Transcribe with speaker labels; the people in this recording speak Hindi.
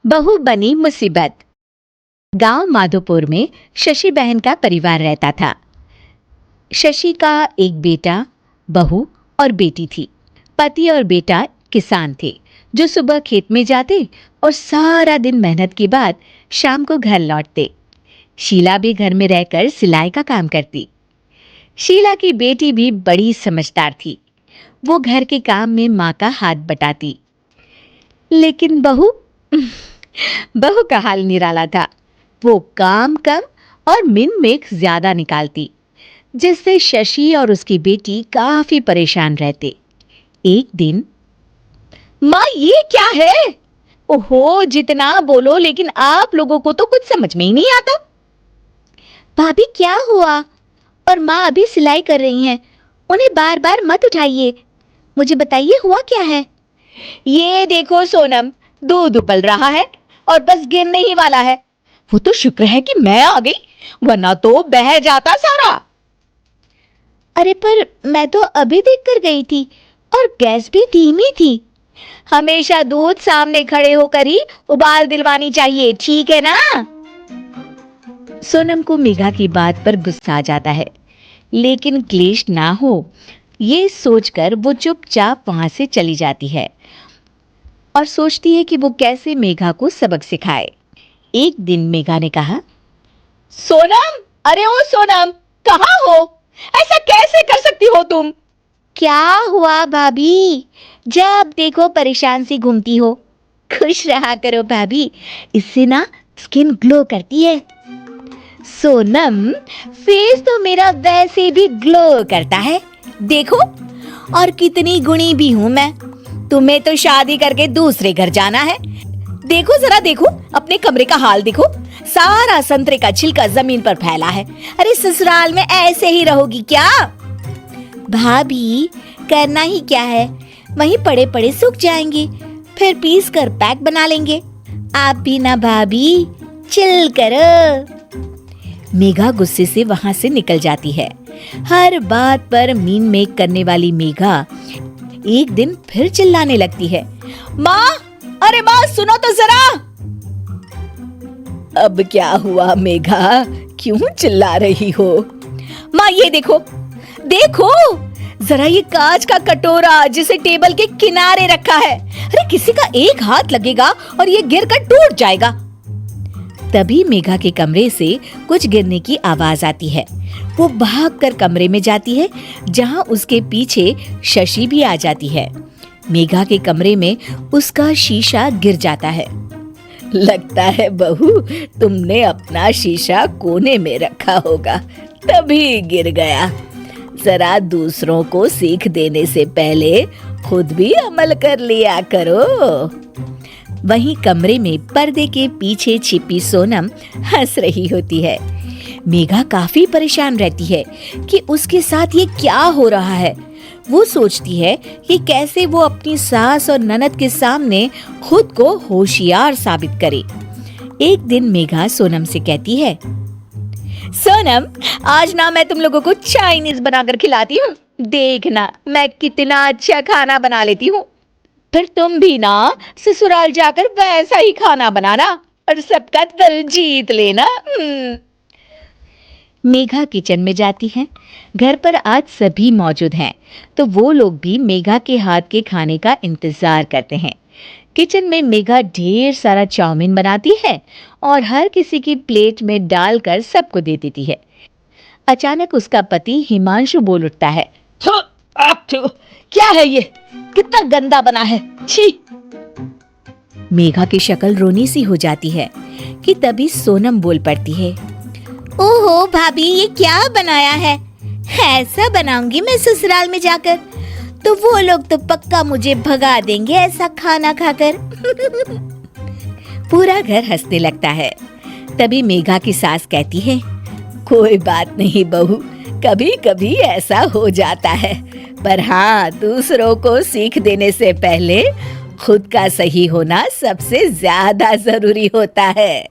Speaker 1: बहू बनी मुसीबत। गांव माधोपुर में शशि बहन का परिवार रहता था। शशि का एक बेटा, बहू और बेटी थी। पति और बेटा किसान थे जो सुबह खेत में जाते और सारा दिन मेहनत के बाद शाम को घर लौटते। शीला भी घर में रहकर सिलाई का काम करती। शीला की बेटी भी बड़ी समझदार थी। वो घर के काम में माँ का हाथ बटाती। लेकिन बहू का हाल निराला था। वो काम कम और मिन मेक ज्यादा निकालती, जिससे शशि और उसकी बेटी काफी परेशान रहते। एक दिन, माँ ये क्या है? ओहो, जितना बोलो लेकिन आप लोगों को तो कुछ समझ में ही नहीं आता। भाभी क्या हुआ? और माँ अभी सिलाई कर रही हैं, उन्हें बार बार मत उठाइए। मुझे बताइए हुआ क्या है? ये देखो सोनम, दूध उबल रहा है और बस गिरने ही वाला है। वो तो शुक्र है कि मैं आ गई, वरना तो बह जाता सारा। अरे पर मैं तो अभी देख कर गई थी और गैस भी धीमी थी। हमेशा दूध सामने खड़े होकर ही उबाल दिलवानी चाहिए, ठीक है ना? सोनम को मेघा की बात पर गुस्सा आ जाता है, लेकिन क्लेश ना हो ये सोचकर वो चुपचाप वहां से चली जाती है और सोचती है कि वो कैसे मेघा को सबक सिखाए। एक दिन मेघा ने कहा, सोनम, अरे ओ सोनम, कहाँ हो? ऐसा कैसे कर सकती हो तुम? क्या हुआ भाभी? जब देखो परेशान सी घूमती हो। खुश रहा करो भाभी, इससे ना स्किन ग्लो करती है। सोनम, फेस तो मेरा वैसे भी ग्लो करता है, देखो, और कितनी गुणी भी हूं मैं। तुम्हें तो शादी करके दूसरे घर जाना है। देखो जरा, देखो अपने कमरे का हाल देखो, सारा संतरे का छिलका जमीन पर फैला है। अरे ससुराल में ऐसे ही रहोगी क्या? भाभी करना ही क्या है, वहीं पड़े पड़े सूख जाएंगे, फिर पीस कर पैक बना लेंगे। आप भी ना भाभी, चिल करो। मेघा गुस्से से वहां से निकल जाती है। हर बात पर मीन मेक करने वाली मेघा एक दिन फिर चिल्लाने लगती है, माँ, अरे माँ सुनो तो जरा। अब क्या हुआ मेघा, क्यों चिल्ला रही हो? माँ ये देखो, देखो जरा ये कांच का कटोरा जिसे टेबल के किनारे रखा है। अरे किसी का एक हाथ लगेगा और ये गिरकर टूट जाएगा। तभी मेघा के कमरे से कुछ गिरने की आवाज आती है। वो भागकर कमरे में जाती है, जहां उसके पीछे शशि भी आ जाती है। मेघा के कमरे में उसका शीशा गिर जाता है। लगता है बहू, तुमने अपना शीशा कोने में रखा होगा, तभी गिर गया। जरा दूसरों को सीख देने से पहले खुद भी अमल कर लिया करो। वहीं कमरे में पर्दे के पीछे छिपी सोनम हंस रही होती है। मेघा काफी परेशान रहती है कि उसके साथ ये क्या हो रहा है। वो सोचती है कि कैसे वो अपनी सास और ननद के सामने खुद को होशियार साबित करे। एक दिन मेघा सोनम से कहती है, सोनम, आज ना मैं तुम लोगों को चाइनीज बनाकर खिलाती हूँ। देखना मैं कितना अच्छा खाना बना लेती हूँ। फिर तुम भी ना ससुराल जाकर वैसा ही खाना बनाना और सबका दिल जीत लेना। मेघा किचन में जाती है। घर पर आज सभी मौजूद हैं, तो वो लोग भी मेघा के हाथ के खाने का इंतजार करते हैं। किचन में मेघा ढेर सारा चाउमीन बनाती है और हर किसी की प्लेट में डालकर सबको दे देती है। अचानक उसका पति हिमांशु बोल उठता है, क्या है ये, कितना गंदा बना है, छी। मेघा की शक्ल रोनी सी हो जाती है कि तभी सोनम बोल पड़ती है, ओहो भाभी, ये क्या बनाया है? ऐसा बनाऊंगी मैं ससुराल में जाकर, तो वो लोग तो पक्का मुझे भगा देंगे ऐसा खाना खाकर। पूरा घर हंसने लगता है। तभी मेघा की सास कहती है, कोई बात नहीं बहू, कभी कभी ऐसा हो जाता है, पर हाँ, दूसरों को सीख देने से पहले खुद का सही होना सबसे ज्यादा जरूरी होता है।